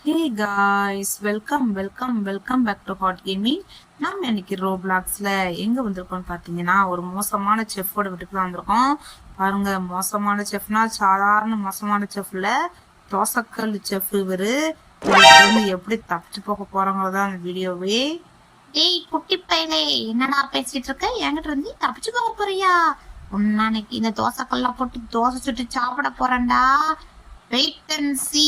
Hey guys, welcome back to Hot Gaming. நம்ம இன்னைக்கு ரோப்ளாக்ஸ்ல எங்க வந்திருக்கோம்னு பாத்தீங்கன்னா ஒரு மோசமான செஃப்போட வீட்டுக்கு தான் வந்திருக்கோம். பாருங்க, மோசமான செஃப்னா சாதாரண மோசமான செஃப்ல தோசைக்கல் செஃப் இவரு. எப்படி தப்பிச்சு போக போறாங்களோதான் அந்த வீடியோவே. ஏய் குட்டி பையலே, என்னடா பேசிட்டு இருக்க? என்கிட்ட இருந்து தப்பிச்சு போக போறியா? உன்னானைக்கு இந்த தோசைக்கல்ல போட்டு தோசை சுட்டு சாப்பிட போறேன்டா. வெயிட் அண்ட் சீ.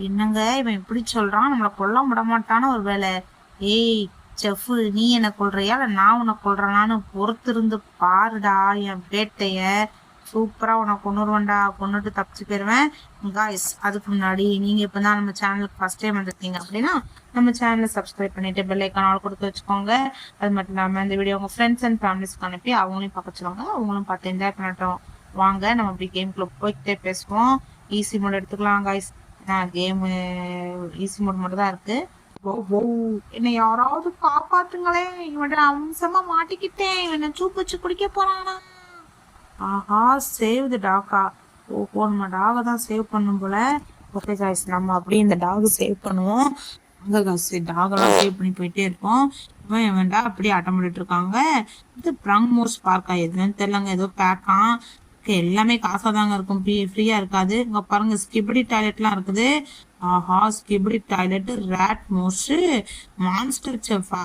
என்னங்க இவன் இப்படி சொல்றான்? நம்மளை கொல்ல விட மாட்டான ஒரு வேலை. ஏய் செஃப், நீ என்ன கொள்றியா இல்ல நான் உன்னை கொள்றேனான்னு பொறுத்திருந்து பாருடா என் பேட்டைய. சூப்பரா உன்னை கொண்டுருவேன்டா, கொண்டுட்டு தப்பிச்சு போயிருவேன். காய்ஸ், அதுக்கு முன்னாடி நீங்க இப்பதான் நம்ம சேனலுக்கு ஃபர்ஸ்ட் டைம் வந்திருக்கீங்க அப்படின்னா நம்ம சேனலை சப்ஸ்கிரைப் பண்ணிட்டு பெல் ஐக்கான் ஆல் கொடுத்து வச்சுக்கோங்க. அது மட்டும் இல்லாம இந்த வீடியோ உங்க ஃப்ரெண்ட்ஸ் அண்ட் ஃபேமிலிஸ்க்கு அனுப்பி அவங்களையும் பார்க்க வச்சுக்கோங்க. அவங்களும் பார்த்து என்ஜாய் பண்ணட்டும். வாங்க நம்ம அப்படி கேம்குள்ள போய்கிட்டே பேசுவோம். ஈஸி மோட் எடுத்துக்கலாம் காய்ஸ். கேம் ஈஸி மோட் மட்டும் தான் இருக்கு. என்னை யாராவது காப்பாத்துங்களே, இவன் அம்சமா மாட்டிக்கிட்டேன். இவனை சூப்பு வச்சு குடிக்க போறானா? ஆஹா, சேவ் த டாகா. ஓஹோ, நம்ம டாகை தான் சேவ் பண்ணும் போல. ஓகே காய்ஸ், நம்ம அப்படியே இந்த டாக் சேவ் பண்ணுவோம். அங்க காய்ஸ், டாகெல்லாம் சேவ் பண்ணி போயிட்டே இருப்போம். இவன் வேண்டா அப்படியே அட்டம் பண்ணிட்டு இருக்காங்க. இது பிரங்மோஸ் பார்க்கா, எதுன்னு தெரியலங்க, ஏதோ பேக்கான். எல்லாமே காசா தாங்க இருக்கும், ஃப்ரீயா இருக்காது. இங்க பாருங்க, ஸ்கிபிடி டாய்லெட்லாம் இருக்குது. ஆஹா, ஸ்கிபிடி டாய்லெட், ரேட் மோஸ், மான்ஸ்டர் செஃபா.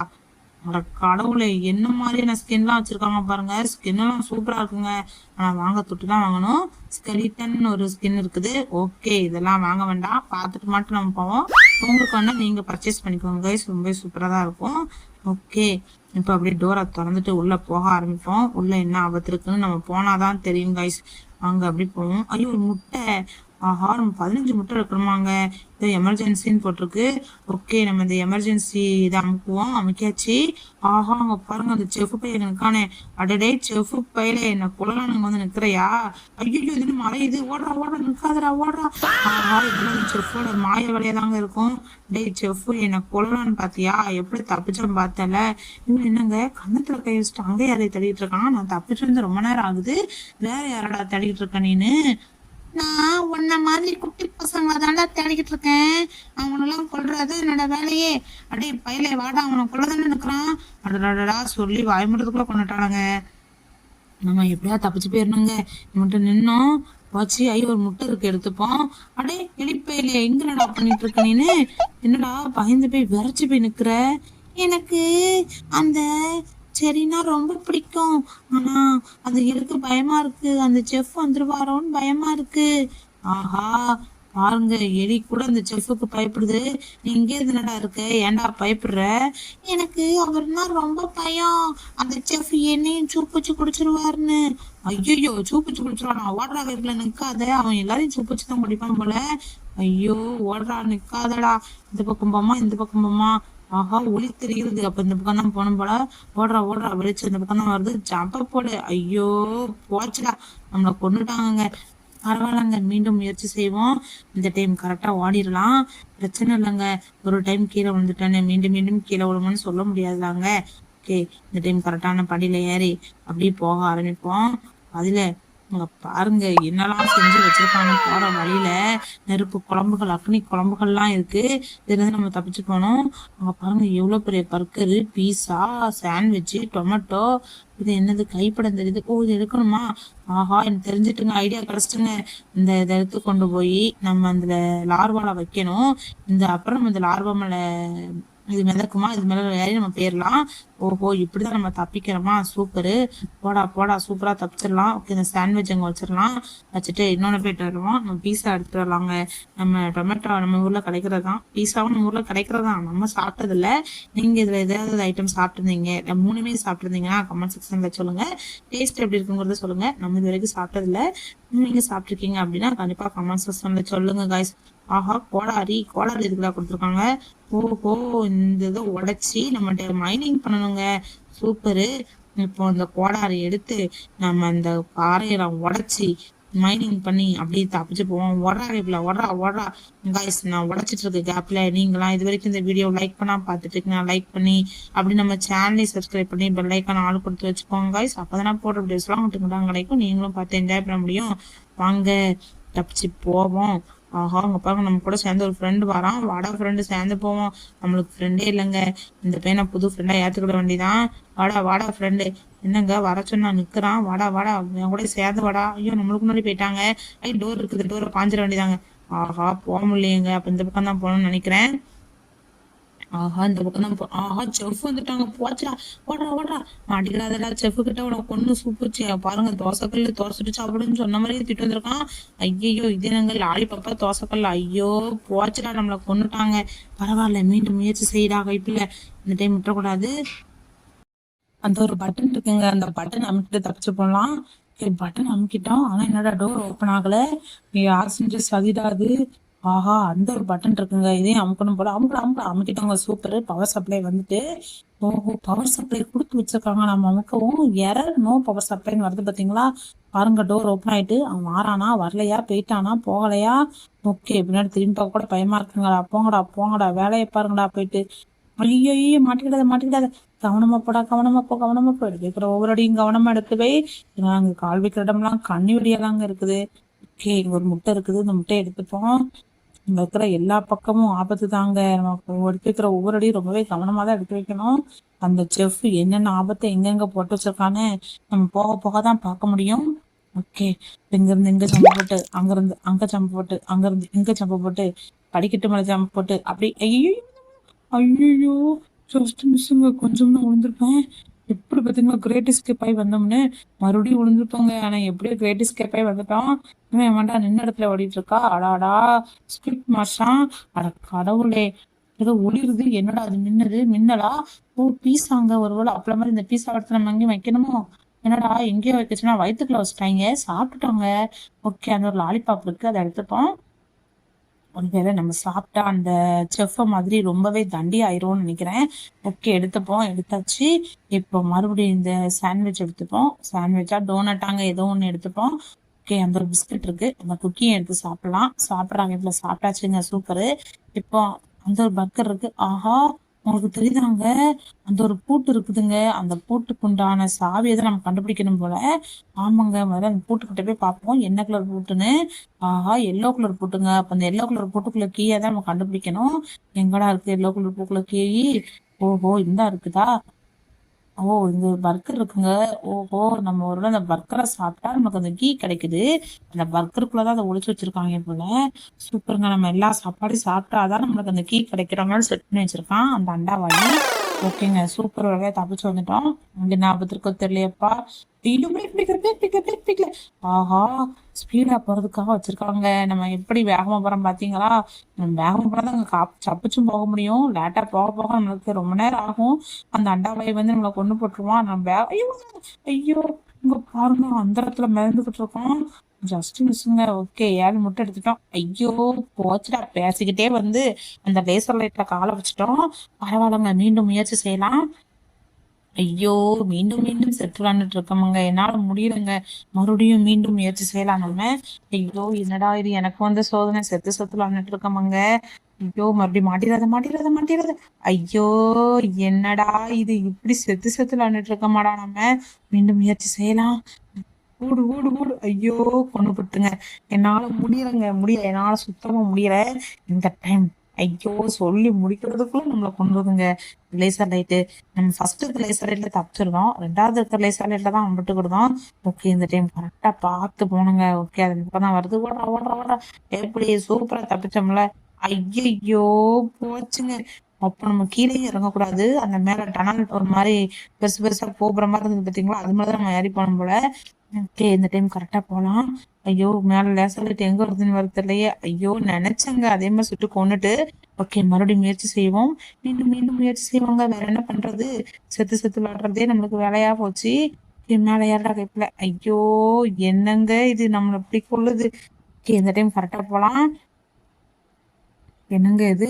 கடவுளை, என்ன மாதிரியான ஸ்கின்லாம் வச்சிருக்காங்க பாருங்க. ஸ்கின் எல்லாம் சூப்பரா இருக்குங்க. ஆனா வாங்க, தொட்டு தான் வாங்கணும். ஸ்கெலிட்டன் ஒரு ஸ்கின் இருக்குது. ஓகே, இதெல்லாம் வாங்க வேண்டாம், பார்த்துட்டு மட்டும் நம்ம போவோம். உங்களுக்கு வேணா நீங்க பர்ச்சேஸ் பண்ணிக்கோங்க கைஸ், ரொம்ப சூப்பரா தான் இருக்கும். ஓகே, இப்போ அப்படியே டோரை திறந்துட்டு உள்ள போக ஆரம்பிப்போம். உள்ள என்ன ஆபத்து இருக்குன்னு நம்ம போனாதான் தெரியும் கைஸ். வாங்க அப்படி போவோம். ஐயோ, ஒரு முட்டை. ஆஹா, நம்ம 15 முட்டை இருக்கணுமாங்க. இது எமர்ஜென்சின்னு போட்டிருக்கு. ஓகே, நம்ம இந்த எமர்ஜென்சி இதை அமுக்குவோம். அமைக்காச்சு. ஆஹா, அங்க பாருங்க, அந்த செஃப் பையன் இருக்கானே. அடடே செஃப் பையில என்ன கொள்ளலானுங்க வந்து நிக்கிறையா? ஐயோ, இதுன்னு மறையுது. ஓடுறா ஓடுறா, நிக்காதடா ஓடுறா. ஆஹா, இதெல்லாம் செஃப்போட மாய வேலையா தாங்க இருக்கும். டே செஃப், என்ன கொள்ளலான்னு பாத்தியா? எப்படி தப்பிச்சோம் பார்த்தல. இவன் என்னங்க கண்ணத்துல கை வச்சுட்டு அங்கே யாரையும் தேடிட்டு இருக்கான்? நான் தப்பிச்சு வந்து ரொம்ப நேரம் ஆகுது. வேற யாரடா தேடிட்டு இருக்க நீனு? நான் உன்ன மாதிரி குட்டி பசங்களை தாண்டா தேடிக்கிட்டு இருக்கேன். அவனெல்லாம் கொல்றது என்னோட வேலையே. அடே பையலே, வாடா, அவனை கொள்ளதானே நிக்கிறான். அடடா சொல்லி வாய்மூடத்துக்குள்ள கொண்டுட்டானுங்க. நம்ம எப்படியா தப்பிச்சு போயிடணுங்க. இவன்ட்டு நின்னோம் வச்சு. ஐயோ, ஒரு முட்டை இருக்கு, எடுத்துப்போம். அடே எலிப்பையில எங்கடா பண்ணிட்டு இருக்க நீனு? என்னடா பயந்து போய் விரைச்சு போய் நிக்கிற? எனக்கு அந்த செடினா ரொம்ப பிடிக்கும். ஆனா அது எடுக்க பயமா இருக்கு. அந்த செஃப் வந்துருவாரோன்னு பயமா இருக்கு. ஆஹா, பாருங்க, எலி கூட அந்த செஃப்புக்கு பயப்படுது. நீ இங்கே என்னடா இருக்க? ஏன்டா பயப்படுற? எனக்கு அவர்னா ரொம்ப பயம். அந்த செஃப் என்னையும் சூப்பிச்சு குடிச்சிருவாருன்னு. ஐயோ, சூப்பிச்சு குடிச்சிருவானா? ஓடுறா, வீட்டுல நிக்காத. அவன் எல்லாரையும் சூப்பிச்சு தான் குடிப்பான் போல. ஐயோ, ஓடுறா, நிக்காதடா. இந்த பக்கம் போமா, இந்த பக்கம் போமா. ஆஹா, ஒளி தெரிகிறது. அப்ப இந்த பக்கம் தான் போகணும் போல. ஓடுறா ஓடுறா, வெளிச்சு இந்த பக்கம் தான் வருது. ஜம்ப போடு. ஐயோ, போச்சுடா, நம்மளை கொண்டுட்டாங்க. பரவாயில்லங்க, மீண்டும் முயற்சி செய்வோம். இந்த டைம் கரெக்டா ஓடிடலாம். பிரச்சனை இல்லைங்க. ஒரு டைம் கீழே விழுந்துட்டேன்னு மீண்டும் மீண்டும் கீழே விழுமன்னு சொல்ல முடியாதுதாங்க. ஓகே, இந்த டைம் கரெக்டான படியில ஏறி அப்படியே போக ஆரம்பிப்போம். அதுல அங்க பாருங்க, என்னெல்லாம் செஞ்சு வச்சிருக்காங்க. போற வழியில நெருப்பு குழம்புகள், அக்னி குழம்புகள்லாம் இருக்கு. இதுல இருந்து நம்ம தப்பிச்சு போனோம். அங்க பாருங்க, எவ்வளவு பெரிய பர்கரு, பீஸா, சாண்ட்விச், டொமேட்டோ. இது என்னது கைப்படம் தெரியுது. ஓ, இது எடுக்கணுமா? ஆஹா, எனக்கு தெரிஞ்சிட்டுங்க, ஐடியா கிடைச்சிட்டுங்க. இதை எடுத்து கொண்டு போய் நம்ம அந்த லார்வால வைக்கணும். அப்புறம் நம்ம இந்த லார்வா மேல இது மிதக்குமா, இது மேல ஏறி நம்ம போயிடலாம். ஓஹோ, இப்படிதான் நம்ம தப்பிக்கிறோமா? சூப்பரு, போடா போடா, சூப்பரா தப்பிச்சிடலாம். ஓகே, இந்த சாண்ட்விச் அங்க வச்சிடலாம். வச்சுட்டு இன்னொன்னு போயிட்டு வருவோம். நம்ம பீஸா எடுத்துட்டு வரலாங்க. நம்ம டொமேட்டோ நம்ம ஊர்ல கிடைக்கிறதான், பீஸாவும் நம்ம ஊர்ல கிடைக்கிறதா. நம்ம சாப்பிட்டது இல்ல. நீங்க இதுல ஏதாவது ஐட்டம் சாப்பிட்டுருந்தீங்க, மூணுமே சாப்பிட்டுருந்தீங்கன்னா கமெண்ட் செக்ஷன்ல சொல்லுங்க. டேஸ்ட் எப்படி இருக்குங்கிறத சொல்லுங்க. நம்ம இது வரைக்கும் சாப்பிட்டது இல்ல. நீங்க சாப்பிட்டுருக்கீங்க அப்படின்னா கண்டிப்பா கமெண்ட் செக்ஷன்ல சொல்லுங்க காய்ஸ். ஆஹா, கோடாரி இதுக்குதான் கொடுத்துருக்காங்க. ஓஹோ, இந்த இதை உடைச்சி நம்ம மைனிங் பண்ணணுங்க. சூப்பரு. இப்போ இந்த கோடாரி எடுத்து நம்ம அந்த பாறையெல்லாம் உடைச்சி மைனிங் பண்ணி அப்படியே தப்பிச்சு போவோம். ஓடுறா காய்ஸ். நான் உடைச்சிட்டு இருக்க கேப்ல நீங்களாம் இது வரைக்கும் இந்த வீடியோ லைக் பண்ணா பார்த்துட்டு இருக்கீங்க, லைக் பண்ணி அப்படி நம்ம சேனலை சப்ஸ்கிரைப் பண்ணி பெல் ஐக்கான் ஆள் கொடுத்து வச்சுக்கோங்க காய்ஸ். அப்பதான் போடுற வீடியோஸ்லாம் உங்களுக்கு தான் கிடைக்கும். நீங்களும் பார்த்து என்ஜாய் பண்ண முடியும். வாங்க தப்பிச்சு போவோம். ஆஹா அங்க பாருங்க, நம்ம கூட சேர்ந்து ஒரு ஃப்ரெண்டு வரான். வாடா ஃப்ரெண்டு சேர்ந்து போவோம். நம்மளுக்கு ஃப்ரெண்டே இல்லைங்க. இந்த பையனை புது ஃப்ரெண்டா ஏத்துக்கிட வேண்டியதான். வாடா வாடா ஃப்ரெண்டு. என்னங்க வர சொன்னா நிக்கிறான். வாடா வாடா என் கூட சேர்ந்து வாடா. ஐயோ நம்மளுக்கு முன்னாடி போயிட்டாங்க. டோர் இருக்குது, டோரை பாஞ்சிட வேண்டியதாங்க. ஆஹா போக முடியலையேங்க. அப்ப இந்த பக்கம் தான் போகணும்னு நினைக்கிறேன். ஆஹா இந்த பக்கம் தான் ஆஹா செஃப் வந்துட்டாங்க. போச்சா, ஓடுறா ஓடுறா. மாட்டிக்கிறாதடா செஃப் கிட்ட, உனக்கு பொண்ணு சூப்பர்ச்சு. பாருங்க தோசைக்கல்லு தோசைட்டு சாப்பிடுன்னு சொன்ன மாதிரியே திட்டு வந்திருக்கான். ஐயோ இது என்னங்க லாலிபப்பா தோசைக்கல்ல. ஐயோ போச்சுடா, நம்மளை கொன்னுட்டாங்க. பரவாயில்ல, மீண்டும் முயற்சி செய்யடா கைப்பில்ல. இந்த டைம் விட்டுறக்கூடாது. அந்த ஒரு பட்டன் இருக்குங்க, அந்த பட்டன் அமுக்கிட்டு தப்பிச்சு போடலாம். பட்டன் அமுக்கிட்டோம், ஆனா என்னடா டோர் ஓப்பன் ஆகல. யார் செஞ்சு சதிடாது. ஆஹா அந்த ஒரு பட்டன் இருக்குங்க, இதையும் அமுக்கணும் போல. அமுக்கிட்டோங்க. சூப்பர். பவர் சப்ளை வந்துட்டு. ஓஹோ பவர் சப்ளை கொடுத்து வச்சிருக்காங்க. நம்ம அமுக்கவும் எரர் நோ பவர் சப்ளைன்னு வருது பாத்தீங்களா. பாருங்க டோர் ஓப்பன் ஆயிட்டு. அவன் வாரானா வரலையா, போயிட்டானா போகலையா. ஓகே பின்னாடி திரும்பி பார்க்க கூட பயமா இருக்குங்களா. போங்கடா போங்கடா வேலையை பாருங்கடா போயிட்டு. ஐயோ மாட்டிக்கிடாத மாட்டிக்கிடாத. கவனமா போடா, கவனமா போ, கவனமா போ. எடுக்கிற ஒவ்வொரு அடியும் கவனமா எடுத்து வை. ஏன்னா அங்க கால் வைக்கிற இடம்லாம் கண்ணி வெடியாதாங்க இருக்குது. ஓகே இங்க ஒரு முட்டை இருக்குது, இந்த முட்டையை எடுத்துப்போம். இங்க இருக்கிற எல்லா பக்கமும் ஆபத்து தாங்க. நம்ம எடுத்து வைக்கிற ஒவ்வொரு அடியும் ரொம்பவே கவனமா தான் எடுத்து வைக்கணும். அந்த செஃப் என்னென்ன ஆபத்தை எங்கெங்க போட்டு வச்சிருக்கான்னு நம்ம போக போக தான் பார்க்க முடியும். ஓகே இங்க இருந்து இங்க ஜம்பு போட்டு, அங்க இருந்து அங்க ஜம்பு போட்டு, அங்க இருந்து இங்க ஜம்பு போட்டு, படிக்கட்டு மேல ஜம்பு போட்டு, அப்படி ஐயோ ஐயோ ஜஸ்ட் மிஸ்ஸுங்க. கொஞ்சம் தான் விழுந்திருப்பேன். எப்படி பார்த்தீங்கன்னா கிரேட் எஸ்கேப் ஆகி வந்தோம்னு மறுபடியும் விழுந்திருப்போங்க. ஆனா எப்படியோ கிரேட் எஸ்கேப் ஆகி வந்துட்டோம். இவன் வேண்டாம் நின்ன இடத்துல ஓடிட்டு இருக்கா. அடாடா ஸ்கிரிப்ட் மாஸ்டான். அட கடவுளே, ஏதோ ஒளிருது. என்னடா அது மின்னது, மின்னலா. ஓ பீஸாங்க. ஒருவேளை அப்பள மாதிரி இந்த பீஸா எடுத்து நம்ம எங்கேயும் வைக்கணுமோ. என்னடா எங்கேயோ வைக்கச்சுன்னா வயிற்றுக்குள்ள வச்சுட்டாங்க. சாப்பிட்டுட்டோங்க. ஓகே அந்த ஒரு லாலிபாப் இருக்கு, அதை எடுத்துப்போம். ஒருவேளை நம்ம சாப்பிட்டா அந்த செஃப் மாதிரி ரொம்பவே தண்டி ஆயிரும்னு நினைக்கிறேன். ஓகே எடுத்துப்போம், எடுத்தாச்சு. இப்போ மறுபடியும் இந்த சாண்ட்விச் எடுத்துப்போம். சாண்ட்விச்சா டோனட்டாங்க ஏதோ ஒன்று எடுத்துப்போம். ஓகே அந்த ஒரு பிஸ்கட் இருக்கு, அந்த குக்கியும் எடுத்து சாப்பிடலாம். சாப்பிட்றாங்க, இப்போ சாப்பிட்டாச்சுங்க. சூப்பரு. இப்போ அந்த ஒரு பர்கர் இருக்கு. ஆஹா உங்களுக்கு தெரியுதாங்க, அந்த ஒரு பூட்டு இருக்குதுங்க. அந்த பூட்டுக்கு உண்டான சாவியை தான் நம்ம கண்டுபிடிக்கணும் போல. ஆமாங்க, முதல்ல அந்த பூட்டுக்கிட்ட போய் பார்ப்போம் என்ன கலர் பூட்டுன்னு. ஆஹா எல்லோ கலர் பூட்டுங்க. அப்ப அந்த எல்லோ கலர் பூட்டுக்குள்ள கீயை தான் நம்ம கண்டுபிடிக்கணும். எங்கடா இருக்கு எல்லோ கலர் பூக்குள்ள கீ. ஓஹோ இந்த இருக்குதா. ஓ இந்த பர்கர் இருக்குங்க. ஓஹோ நம்ம ஒரு அந்த பர்கரை சாப்பிட்டா நமக்கு அந்த கீ கிடைக்குது. அந்த பர்கருக்குள்ளதான் அதை ஒளிச்சு வச்சிருக்காங்க போல. சூப்பருங்க. நம்ம எல்லா சாப்பாடையும் சாப்பிட்டாதான் நம்மளுக்கு அந்த கீ கிடைக்கிற மாதிரி செட் பண்ணி வச்சிருக்கான் அந்த அண்டாவாயி. ஓகேங்க சூப்பர். வகையா தப்பிச்சு வந்துட்டோம். இங்க ஞாபகத்து இருக்கோ தெரியலையப்பா. ஆஹா ஸ்பீடா போறதுக்காக வச்சிருக்காங்க. நம்ம எப்படி வேகமா போறோம் பாத்தீங்களா. நம்ம வேகமா போனாதான் அங்க தப்பிச்சும் போக முடியும். லேட்டா போக போக நம்மளுக்கு ரொம்ப நேரம் ஆகும். அந்த அண்டாவாய் வந்து நம்மளை கொண்டு போட்டுருவான். நம்ம ஐயோ ஐயோ இங்க பாருங்க அந்த இடத்துல மிதந்துகிட்டு இருக்கோம். ஜஸ்ட் மிஸ்ஸுங்க. ஓகே 7 முட்டை எடுத்துட்டோம். ஐயோ போச்சுடா. பேசிக்கிட்டே வந்து அந்த லேசர் லைட்ல காலை வச்சுட்டோம். பரவாயில்லங்க, மீண்டும் முயற்சி செய்யலாம். ஐயோ மீண்டும் மீண்டும் செத்து விளாண்டுட்டு இருக்கோமுங்க. என்னால முடியலங்க. மறுபடியும் மீண்டும் முயற்சி செய்யலாம் நம்ம. ஐயோ என்னடா இது எனக்கு வந்து சோதனை. செத்து செத்து விளாண்டுட்டு இருக்கோமுங்க. ஐயோ மறுபடியும் மாட்டிடாத மாட்டிடாத மாட்டிடாத. ஐயோ என்னடா இது இப்படி செத்து செத்து விளாண்டுட்டு இருக்கமாடா நம்ம. மீண்டும் முயற்சி செய்யலாம். ஓடு ஓடு ஓடு. ஐயோ கொண்டு போட்டுங்க. என்னால முடியலங்க, முடியல. என்னால சுத்தமா முடியல இந்த டைம். ஐயோ சொல்லி முடிக்கிறதுக்குள்ள நம்மளை கொண்டுதுங்க லேசர் லைட்டு. நம்ம ஃபர்ஸ்ட் இருக்க லேசர் லைட்ல தப்பிச்சிருந்தோம், ரெண்டாவது இருக்க லேசர் லைட்ல தான் விட்டுக்கிடுதோம். ஓகே இந்த டைம் கரெக்டா பார்த்து போனுங்க. ஓகே அது இப்பதான் வருது. ஓடுறா ஓடுறா ஓடுறா. எப்படி சூப்பரா தப்பிச்சோம்ல. ஐயோ போச்சுங்க. அப்ப நம்ம கீழே இறங்கக்கூடாது. அந்த மேல டனல் ஒரு மாதிரி பெருசு பெருசா போகிற மாதிரி இருந்தது பாத்தீங்களா, அது மாதிரிதான் நம்ம ஏறி போனோம் போல. ஓகே இந்த டைம் கரெக்டா போலாம். ஐயோ மேல லேசர் லைட் எங்க வருதுன்னு வருது இல்லையே. ஐயோ நினைச்சங்க அதே மாதிரி சுட்டு கொண்டுட்டு. ஓகே மறுபடியும் முயற்சி செய்வோம். மீண்டும் மீண்டும் முயற்சி செய்வாங்க. வேற என்ன பண்றது. செத்து செத்து விளாடுறதே நம்மளுக்கு வேலையா போச்சு. மேல ஏறா கைப்பில. ஐயோ என்னங்க இது நம்மள எப்படி கொள்ளுது. ஓகே இந்த டைம் கரெக்டா போலாம். என்னங்க இது.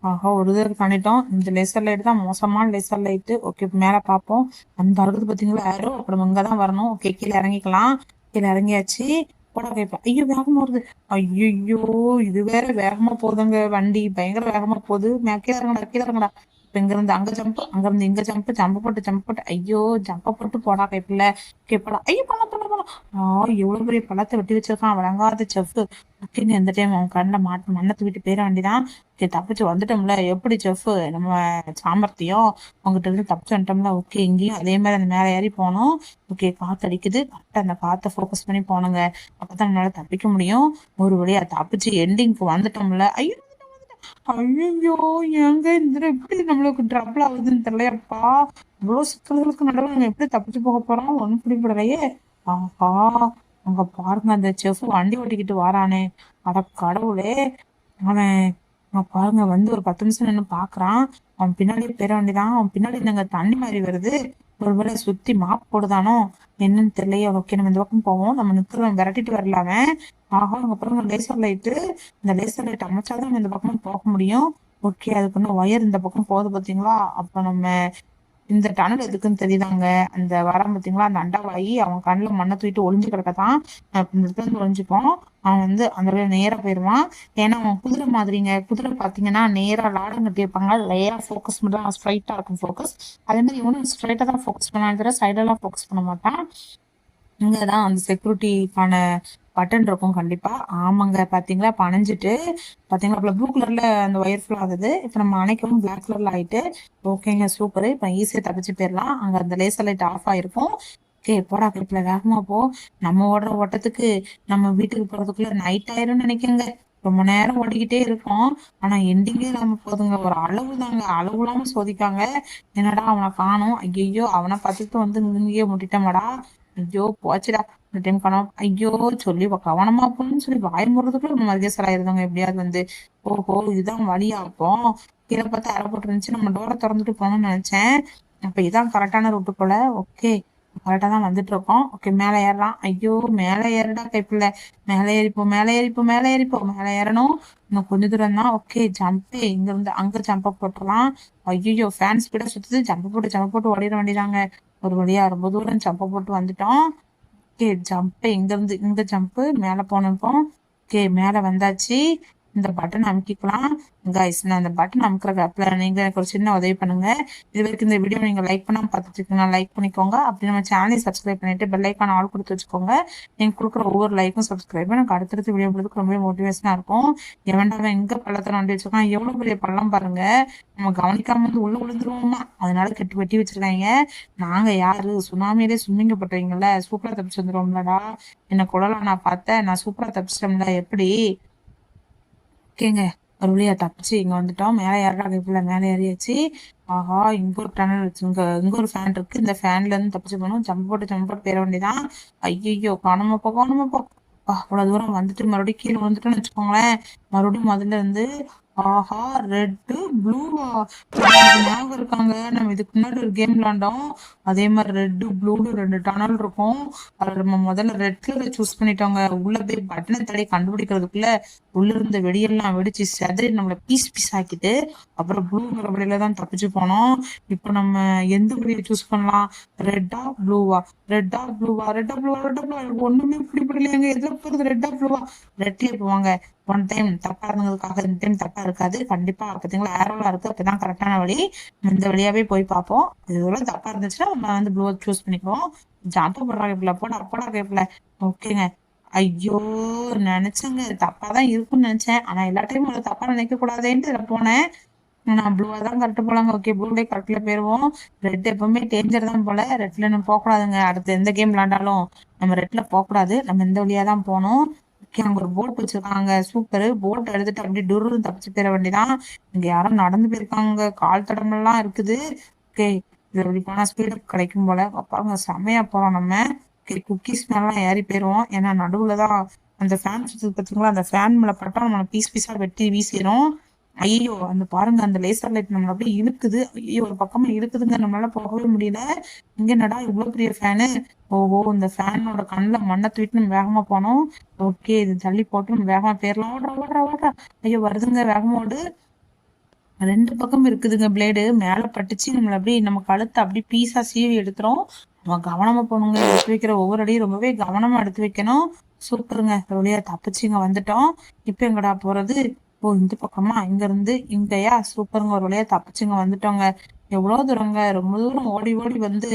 ஆஹா ஒரு தடவை பண்ணிட்டோம். இந்த லேசர் லைட் தான் மோசமான லேசர் லைட்டு. ஓகே மேல பார்ப்போம். அந்த வருது பாத்தீங்களா யாரோ. அப்புறம் இங்கதான் வரணும். ஓகே கீழே இறங்கிக்கலாம். கீழே இறங்கியாச்சு. போட கேட்பேன். ஐயோ வேகமா வருது. ஐயோ இது வேற வேகமா போகுதுங்க வண்டி. பயங்கர வேகமா போகுது. கீழே இறங்கடா கீழே இறங்கடா. இப்ப இங்க இருந்து அங்க ஜம்ப், அங்க இருந்து இங்க ஜம்ப், ஜம்ப் போட்டு ஐயோ ஜம்ப போட்டு போடா கைப்புல. போடா ஐயோ பழம். எவ்வளவு பெரிய பழத்தை வெட்டி வச்சிருக்கான் விளங்காத செஃப். ஓகேங்க, இந்த டைம் அவன் கண்ணில் மண்ணை தூக்கிட்டு போயிட வேண்டியதான். ஓகே, தப்பிச்சு வந்துட்டோம்ல. எப்படி செஃப் நம்ம சாமர்த்தியம் உங்ககிட்ட இருந்து தப்பிச்சு வந்துட்டோம்ல. ஓகே, இங்கேயும் அதே மாதிரி அந்த மேலே ஏறி போனோம். ஓகே, காத்து அடிக்குது, கரெக்டாக அந்த காற்றை ஃபோக்கஸ் பண்ணி போனோங்க. அப்பதான் நம்மளால தப்பிக்க முடியும். ஒரு வழியா தப்பிச்சு எண்டிங்க்கு வந்துட்டோம்ல. ஐயோ ஐயோ, ஏங்க இந்த எப்படி நம்மளுக்கு ட்ரபிள் ஆகுதுன்னு தெரியலையப்பா. இவ்வளவு சிக்கல்களுக்கு நடுவில் நம்ம எப்படி தப்பிச்சு போக போறோம் ஒண்ணும் பிடிபடலையே. ஆஹா, அங்க பாருங்க அந்த செஃப் வண்டி ஓட்டிக்கிட்டு வாரானே. அட கடவுளே. அவன் அங்க பாருங்க வந்து ஒரு 10 நிமிஷம் நின்று பாக்குறான். அவன் பின்னாடியே பேர வேண்டியதான். அவன் பின்னாடி நாங்க தண்ணி மாதிரி வருது. ஒருவேளை சுத்தி மாப் போடுதானோ என்னன்னு தெரியலையே. ஓகே, நம்ம இந்த பக்கம் போவோம். நம்ம நிக்கிறோம், விரட்டிட்டு வரலாமே. ஆஹா, அங்க பாருங்க லேசர் லைட்டு. இந்த லேசர் லைட் அமைச்சாதான் நம்ம இந்த பக்கம் போக முடியும். ஓகே, அதுக்கு இன்னும் ஒயர் இந்த பக்கம் போகுது பாத்தீங்களா. அப்ப நம்ம இந்த டனல் எதுக்குன்னு தெரியுதாங்க. அந்த வரான் பாத்தீங்களா, அந்த அண்டாவாயி அவன் கண்ணுல மண்ணை தூக்கிட்டு ஒளிஞ்சு கிடக்கத்தான். இந்த இடத்துல இருந்து ஒளிஞ்சுப்போம். அவன் வந்து அந்த வழியா நேரா போயிருவான். ஏன்னா அவன் குதிரை மாதிரிங்க. குதிரை பாத்தீங்கன்னா நேரா லாடம் கட்டி வைப்பாங்க. நேரா ஃபோக்கஸ் மட்டும் ஸ்ட்ரைட்டா இருக்கும் ஃபோக்கஸ். அதே மாதிரி இவனும் ஸ்ட்ரைட்டா தான் ஃபோக்கஸ் பண்ணான், சைடெல்லாம் ஃபோக்கஸ் பண்ண மாட்டான். இங்கதான் அந்த செக்யூரிட்டிக்கான பட்டன் இருக்கும் கண்டிப்பா. ஆமாங்க, பாத்தீங்களா இப்ப அணைஞ்சிட்டு பாத்தீங்களா. அப்ப ப்ளூ கலர்ல அந்த ஒயர் ஃபுல் ஆகுது. இப்ப நம்ம அணைக்கவும் பிளாக் கலர்ல ஆயிட்டு. ஓகேங்க, சூப்பர். இப்ப ஈஸியா தப்பிச்சு போயிடலாம். அங்க அந்த லேசர் லைட் ஆஃப் ஆயிருக்கும். ஓகே, போடா கைப்புல வேகமா போ. நம்ம ஓடுற ஓட்டத்துக்கு நம்ம வீட்டுக்கு போறதுக்குள்ள நைட் ஆயிரும்னு நினைக்கங்க. ரொம்ப நேரம் ஓடிக்கிட்டே இருக்கோம். ஆனா எண்டிங்கே இல்லாம போதுங்க. ஒரு அளவு தாங்க, அளவு இல்லாம சோதிக்காங்க. என்னடா அவனை காணோம். ஐயோ, அவனை பார்த்துட்டு வந்து இங்கேயே முட்டிட்டமாடா. ஐயோ போச்சுடா. இந்த டைம் காணோம். ஐயோ, சொல்லி கவனமா போன்னு சொல்லி வாய் முறதுக்குள்ள நம்ம மருகேசர் ஆயிருந்தாங்க எப்படியாவது வந்து. ஓஹோ, இதுதான் வழியா. அப்போ கீழே பார்த்து அரை போட்டு இருந்துச்சு. நம்ம டோரை திறந்துட்டு போகணும்னு நினைச்சேன். அப்ப இதான் கரெக்டான ரூட்டு போல. ஓகே, கரெக்டா தான் வந்துட்டு இருக்கோம். ஓகே, மேலே ஏறலாம். ஐயோ, மேலே ஏறடா கைப்புல. மேலே ஏறணும். இன்னும் கொஞ்ச தூரம் தான். Okay, jump. இங்க இருந்து அங்க ஜம்ப போட்டுடலாம். ஐயோ, ஃபேன் ஸ்பீடா சுத்துது. ஜம்ப போட்டு ஓடிட வேண்டியதாங்க. ஒரு வழியா ரொம்ப தூரம் ஜம்ப போட்டு வந்துட்டோம். Okay, jump. இங்க இருந்து இங்க ஜம்ப். மேல போனப்போம். ஓகே, மேல வந்தாச்சு. இந்த பட்டன் அமுக்கிக்கலாம். கைஸ், நான் இந்த பட்டன் அமுக்கிற கேப்ல நீங்க எனக்கு ஒரு சின்ன உதவி பண்ணுங்க. இது வரைக்கும் இந்த வீடியோ நீங்க லைக் பண்ணாம பார்த்துட்டு இருக்கீங்க, லைக் பண்ணிக்கோங்க. அப்படி நம்ம சேனலை சப்ஸ்கிரைப் பண்ணிட்டு பெல் ஐக்கான் ஆல் கொடுத்து வச்சுக்கோங்க. நீங்க கொடுக்குற ஒவ்வொரு லைக்கும் சப்ஸ்கிரைபும் எனக்கு அடுத்தடுத்து வீடியோ கொடுத்து ரொம்ப மோட்டிவேஷனா இருக்கும். எவன்டாவன் எங்க பள்ளத்தை நோண்டி வச்சிருக்கான், எவ்வளவு பெரிய பள்ளம் பாருங்க. நம்ம கவனிக்காம வந்து உள்ள விழுந்துருவோமா, அதனால வெட்டி வச்சிருக்காங்க. நாங்க யாரு, சுனாமியிலே ஸ்விம்மிங்க பண்றீங்கல்ல, சூப்பரா தப்பிச்சு வந்துருவோம்லடா. என்ன குடலாம் நான் பார்த்தேன், நான் சூப்பரா தப்பிச்சிட்டோம்ல. எப்படி ஓகேங்க, ஒரு வழியா தப்பிச்சு இங்க வந்துட்டோம். மேலே ஏறா கைப்புல. மேலே ஏறியாச்சு. ஆஹா, இங்க ஒரு டனல் வச்சு இங்க ஒரு ஃபேன் இருக்கு. இந்த ஃபேன்ல இருந்து தப்பிச்சு போகணும். ஜம்ப் போட்டு போயிட வேண்டியதான். ஐயோ, காணாம போ. அவ்வளவு தூரம் வந்துட்டு மறுபடியும் கீழே வந்துட்டோம்னு வச்சுக்கோங்களேன். மறுபடியும் முதல்ல இருந்து. ஆஹா, ரெட்டு ப்ளூவா ஞாபகம் இருக்காங்க. நம்ம இதுக்கு முன்னாடி ஒரு கேம் விளாண்டோம். அதே மாதிரி ரெட்டு ப்ளூன்னு 2 டனல் இருக்கும். அதுல நம்ம முதல்ல ரெட் கலரை சூஸ் பண்ணிட்டோங்க. உள்ள போய் பட்டனை தடை கண்டுபிடிக்கிறதுக்குள்ள உள்ள இருந்த வெடியெல்லாம் வெடிச்சு செதறி நம்மள பீஸ் ஆக்கிட்டு அப்புறம் ப்ளூங்கிற வழியில தான் தப்பிச்சு போனோம். இப்போ நம்ம எந்த வழியை சூஸ் பண்ணலாம்? ரெட்டா ப்ளூவா? ஒண்ணுமே பிடிப்படலையாங்க. எதுல போறது? ரெட்டா ப்ளூவா? ரெட்லயே போவாங்க. ஒன் டைம் தப்பா இருந்ததுக்காக இந்த டைம் தப்பா இருக்காது கண்டிப்பா. பாத்தீங்களா, ஏரோலாம் இருக்கு. அப்பதான் கரெக்டான வழி. இந்த வழியாவே போய் பார்ப்போம். இதுல தப்பா இருந்துச்சுன்னா நம்ம வந்து ப்ளூ சூஸ் பண்ணிக்குவோம். ஜம்ப் போடுறா கேப்ல. போடா கேப்ல. ஓகேங்க. ஐயோ, நினைச்சேங்க தப்பாதான் இருக்கும்னு நினைச்சேன். ஆனா எல்லா டைமும் அதை தப்பா நினைக்க கூடாதுன்ட்டு இதுல போனேன். நான் ப்ளூவா தான் கரெக்ட் போலாங்க. ஓகே, ப்ளூலே கரெக்ட்ல போயிருவோம். ரெட் எப்பவுமே டேஞ்சர் தான் போல. ரெட்ல நம்ம போக கூடாதுங்க. அடுத்து எந்த கேம் விளையாண்டாலும் நம்ம ரெட்ல போக கூடாது. நம்ம இந்த வழியா தான் போகணும். ஓகே, அங்க ஒரு போட் வச்சிருக்காங்க. சூப்பர். போட் எடுத்துட்டு அப்படியே டூரு தப்பிச்சு போயிட வேண்டியதான். இங்க யாரும் நடந்து போயிருக்காங்க. கால் தடமெல்லாம் இருக்குது. ஓகே, இது அப்படி போனா ஸ்பீடு கிடைக்கும் போல. பாருங்க, செமையா போறோம் நம்ம. ஓகே, குக்கீஸ் மேலாம் ஏறி போயிருவோம். ஏன்னா நடுவுலதான் அந்த ஃபேன் சுத்துது பாத்தீங்களா, அந்த ஃபேன் மேல பட்டா நம்ம பீஸா வெட்டி வீசிடும். ஐயோ, அந்த பாருங்க அந்த லேசர் லைட் நம்மள அப்படியே இழுக்குது. ஐயோ, ஒரு பக்கமா இழுக்குதுங்க. நம்மளால போகவே முடியல. இங்க என்னடா இவ்வளவு பெரிய ஃபேனு. ஓஹோ, இந்த ஃபேனோட கண்ணுல மண்ணை தூக்கிட்டு நம்ம வேகமா போனோம். ஓகே, இது தள்ளி போட்டு நம்ம வேகமா போயிடலாம். ஓடுறா. ஐயோ, வருதுங்க, வேகமா ஓடு. 2 பக்கம் இருக்குதுங்க பிளேடு. மேல பட்டுச்சு. நம்மள அப்படியே நம்ம கழுத்தை அப்படியே பீஸா சீவி எடுத்துரும். நம்ம கவனமா போகணுங்க. எடுத்து வைக்கிற ஒவ்வொரு அடியும் ரொம்பவே கவனமா எடுத்து வைக்கணும். சூப்பருங்க, வழியா தப்பிச்சு இங்க வந்துட்டோம். இப்ப எங்கடா போறது? ஓ இந்த பக்கமா இங்க இருந்து இங்கயா சூப்பருங்க, ஒரு வழியா தப்பிச்சுங்க வந்துட்டோங்க. எவ்வளவு தூரங்க, ரொம்ப தூரம் ஓடி ஓடி வந்து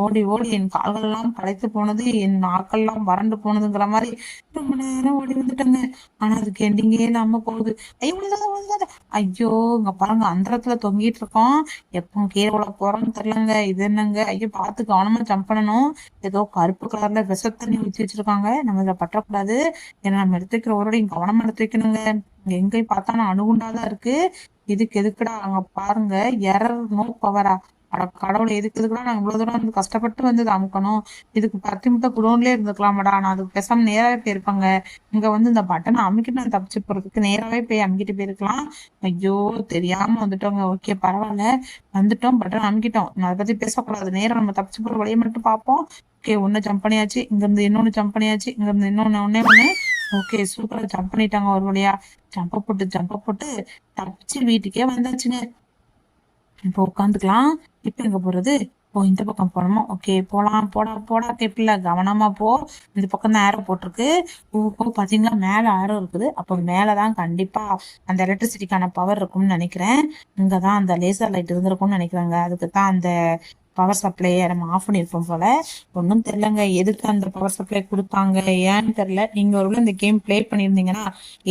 ஓடி ஓடி என் கால்கள் எல்லாம் களைத்து போனது, என் நாக்கெல்லாம் வறண்டு போனதுங்கிற மாதிரி ரொம்ப நேரம் ஓடி வந்துட்டோங்க. ஆனா அதுக்கு எண்டிங்கே இல்லாம போகுது. ஐயோ விழுந்தாத விழுந்தாத. ஐயோ இங்க பாருங்க அந்த இடத்துல தொங்கிட்டு இருக்கோம். எப்போ கீழே விழ போறோம்னு தெரியலங்க. இது என்னங்க, ஐயோ பார்த்து கவனமா ஜம்ப் பண்ணணும். ஏதோ கருப்பு கலர்ல விஷ தண்ணி ஊத்தி வச்சிருக்காங்க, நம்ம இதை பற்றக்கூடாது. ஏன்னா நம்ம எடுத்து வைக்கிற ஒரு கவனமா எடுத்து வைக்கணுங்க. எங்க பார்த்தாலும் அணுகுண்டாதான் இருக்கு. இதுக்கு எதுக்குடா அங்க பாருங்க, எரர் நோ பவரா. அட கடவுளை, எதுக்குடா நாங்க இவ்வளவு தூரம் வந்து கஷ்டப்பட்டு வந்து இதை அமுக்கணும். இதுக்கு 10 நிமிஷம் குடோன்லயே இருந்துக்கலாமடா, நான் அதுக்கு பேசாம நேராவே போயிருப்பாங்க. இங்க வந்து இந்த பட்டனை அமுக்கிட்டு நான் தப்பிச்சு போறதுக்கு நேராவே போய் அமுக்கிட்டு போயிருக்கலாம். ஐயோ தெரியாம வந்துட்டோங்க. ஓகே பரவாயில்ல, வந்துட்டோம், பட்டன் அமுக்கிட்டோம். நான் அதை பத்தி பேசக்கூடாது, நேரம் நம்ம தப்பிச்சு போற வழியை மட்டும் பார்ப்போம். ஓகே ஒண்ணு ஜம்ப் பண்ணியாச்சு, இங்க இருந்து இன்னொன்னு ஜம்ப் பண்ணியாச்சு, இங்க இருந்து இன்னொன்னு ஒண்ணே ஒண்ணு. ஓகே சூப்பரா ஜம்ப் பண்ணிட்டாங்க ஒரு வழியா. ஜம்ப போட்டு தப்பிச்சு வீட்டுக்கே வந்தாச்சுங்க. இப்போ உட்காந்துக்கலாம். இப்ப எங்க போறது? ஓ இந்த பக்கம் போனோமா? ஓகே போலாம், போடா போடா கேப்பில்ல, கவனமா போ. இந்த பக்கம் தான் ஏரோ போட்டிருக்கு. ஓ பாத்தீங்களா, மேல ஏரோ இருக்குது. அப்போ மேலதான் கண்டிப்பா அந்த எலக்ட்ரிசிட்டிக்கான பவர் இருக்கும்னு நினைக்கிறேன். இங்கதான் அந்த லேசர் லைட் இருந்திருக்கும்னு நினைக்கிறேங்க. அதுக்கு தான் அந்த பவர் சப்ளையை நம்ம ஆஃப் பண்ணியிருப்போம் போல. ஒன்றும் தெரியலங்க எதுக்கு அந்த பவர் சப்ளை கொடுத்தாங்க, ஏன்னு தெரியல. நீங்க ஒருவேளை இந்த கேம் பிளே பண்ணியிருந்தீங்கன்னா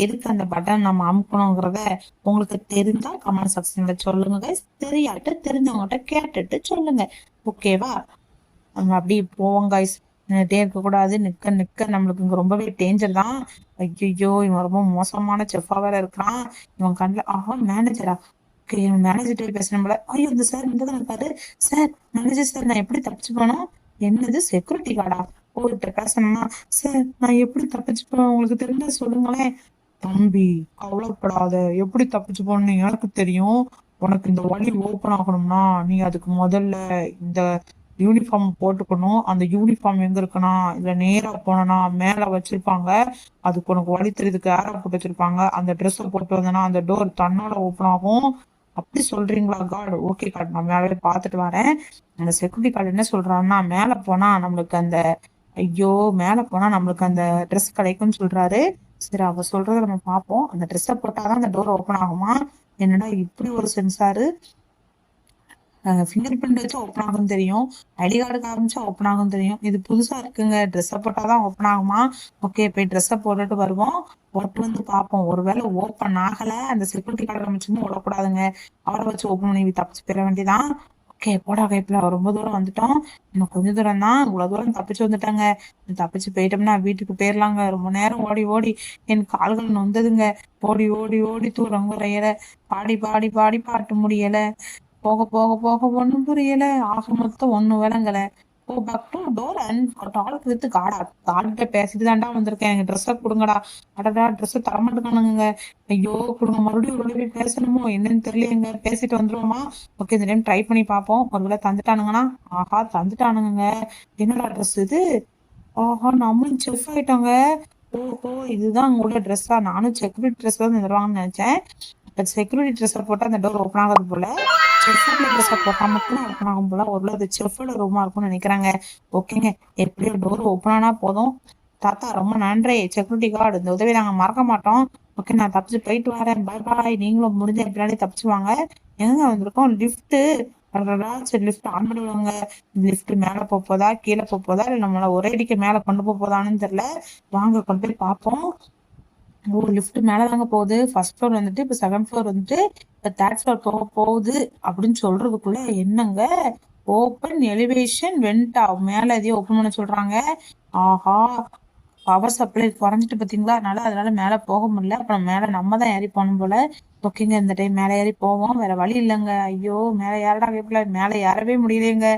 எதுக்கு அந்த பட்டன் நம்ம அமுக்கணுங்கிறத உங்களுக்கு தெரிஞ்சா கமெண்ட் செக்ஷன்ல சொல்லுங்க guys. தெரியாட்ட தெரிஞ்சவங்ககிட்ட கேட்டுட்டு சொல்லுங்க, ஓகேவா? நம்ம அப்படி போவோம் கைஸ். நின்றுட்டே இருக்க கூடாது, நிக்க நிக்க நம்மளுக்கு இங்க ரொம்பவே டேஞ்சர் தான். ஐயோ இவன் ரொம்ப மோசமான செஃபா வேற இருக்கிறான். இவன் கண்ணில் மேனேஜரா? ஓகே மேனேஜர் பேசணும் போல. ஐயோ இந்த சார் இங்கதான் இருக்காரு. சார் மேனேஜர் சார், நான் எப்படி தப்பிச்சு போனோம்? என்னது செக்யூரிட்டி கார்டா? ஓ கிட்ட பேசணுமா? சார் நான் எப்படி தப்பிச்சு போனேன் உங்களுக்கு தெரிஞ்சா சொல்லுங்களேன். தம்பி கவலைப்படாத, எப்படி தப்பிச்சு போகணும்னு எனக்கு தெரியும். உனக்கு இந்த வழி ஓப்பன் ஆகணும்னா நீ அதுக்கு முதல்ல இந்த யூனிஃபார்ம் போட்டுக்கணும். அந்த யூனிஃபார்ம் எங்க இருக்குன்னா இதுல நேரா போனோம்னா மேல வச்சிருப்பாங்க. அதுக்கு உனக்கு வழி தெரியுதுக்கு ஏரோ போட்டு வச்சிருப்பாங்க. அந்த ட்ரெஸ்ஸை போட்டு வந்தனா அந்த டோர் தன்னோட ஓப்பன் ஆகும். அப்படி சொல்றீங்களா கார்டு? ஓகே கார்டு, நான் மேலே பார்த்துட்டு வரேன். அந்த செக்யூரிட்டி கார்டு என்ன சொல்றாருன்னா, மேல போனா நம்மளுக்கு அந்த ஐயோ மேல போனா நம்மளுக்கு அந்த ட்ரெஸ் கிடைக்கும்னு சொல்றாரு. சரி அவர் சொல்றத நம்ம பார்ப்போம். அந்த ட்ரெஸ்ஸை போட்டாதான் அந்த டோர் ஓப்பன் ஆகுமா? என்னடா இப்படி ஒரு சென்சாரு, ஃபிங்கர் பிரிண்ட் வச்சு ஓப்பன் ஆகும் தெரியும், ஐடி கார்டு காமிச்சா ஓப்பன் ஆகும் தெரியும். இது புதுசா இருக்குங்க. ட்ரெஸ்ஸை போட்டாதான் ஓப்பன் ஆகுமா? ஓகே போய் ட்ரெஸ்ஸை போட்டுட்டு வருவோம். போட்டு வந்து பார்ப்போம். ஒருவேளை ஓப்பன் ஆகல, அந்த செக்யூரிட்டி கார்டு நம்ம சும்மா விடக்கூடாதுங்க. அவரை வச்சு ஓப்பன் பண்ணி தப்பிச்சு பெற வேண்டியதான். ஓகே போடா கைப்பில, ரொம்ப தூரம் வந்துட்டோம். இன்னும் கொஞ்ச தூரம் தான், இவ்வளவு தூரம் தப்பிச்சு வந்துட்டாங்க. தப்பிச்சு போயிட்டோம்னா வீட்டுக்கு போயிடலாங்க. ரொம்ப நேரம் ஓடி ஓடி என் கால்கள் நொந்ததுங்க. ஓடி ஓடி ஓடி தூரம் குறையல, பாடி பாடி பாடி பாட்டு முடியல, போக போக போக ஒண்ணும் புரியல, ஆக மொத்தம் ஒண்ணும் விளங்கல. ஓ back to door and talk with காடா. கார்கிட்ட பேசிட்டு தாண்டா வந்திருக்கேன், எனக்கு ட்ரெஸ்ஸை கொடுங்கடா. அடடா ட்ரெஸ்ஸை தரமாட்டுக்கானுங்க. ஐயோ கொடுங்க, மறுபடியும் ஒரு போய் பேசணுமோ என்னன்னு தெரியலையங்க. பேசிட்டு வந்துருவோமா? ஓகே இந்த டைம் ட்ரை பண்ணி பார்ப்போம். ஒருவேளை தந்துட்டானுங்கன்னா. ஆஹா தந்துட்டானுங்க. என்னடா ட்ரெஸ் இது? ஆஹா நம்மளும் செஃப் ஆயிட்டாங்க. ஓஹோ இதுதான் உங்களோட ட்ரெஸ்ஸா? நானும் செக்யூரிட்டி ட்ரெஸ் தான் தருவாங்கன்னு நினைச்சேன். இப்ப செக்யூரிட்டி ட்ரெஸ்ஸை போட்டா அந்த டோர் ஓப்பன் ஆகுது போல. செஃபோட ட்ரெஸ்ஸை போட்டா மட்டும் ஓப்பன் ஆகும் போல. ஒரு அது செஃபோட ரூமா இருக்கும்னு நினைக்கிறாங்க. ஓகேங்க எப்படியோ டோர் ஓப்பன் ஆனா போதும். தாத்தா ரொம்ப நன்றி செக்யூரிட்டி கார்டு, இந்த உதவி நாங்க மறக்க மாட்டோம். ஓகே நான் தப்பிச்சு போயிட்டு வரேன், பாய் பாய். நீங்களும் முடிஞ்ச எப்படினாலே தப்பிச்சு வாங்க. எங்க வந்திருக்கோம்? லிஃப்ட். சரி லிஃப்ட் ஆன் பண்ணி விடுவாங்க. லிஃப்ட் மேல போதா கீழே போதா இல்ல நம்மள ஒரே அடிக்கு மேல கொண்டு போதான்னு தெரியல. வாங்க கொண்டு போய் பார்ப்போம். ஓ லிஃப்ட் மேலதாங்க போகுது. ஃபர்ஸ்ட் ஃப்ளோர் வந்துட்டு இப்ப செகண்ட் ஃப்ளோர் வந்துட்டு இப்ப தேர்ட் ஃப்ளோர் போக போகுது அப்படின்னு சொல்றதுக்குள்ள என்னங்க, ஓப்பன் எலிவேஷன் வெண்டா, மேல எதையோ ஓப்பன் பண்ண சொல்றாங்க. ஆஹா பவர் சப்ளை குறைஞ்சிட்டு பாத்தீங்களா, அதனால மேல போக முடியல. அப்புறம் மேல நம்ம தான் ஏறி போகணும் போல. ஓகேங்க இந்த டைம் மேல ஏறி போவோம், வேற வழி இல்லைங்க. ஐயோ மேல ஏறடா கேட்கல, மேல ஏறவே முடியலையேங்க.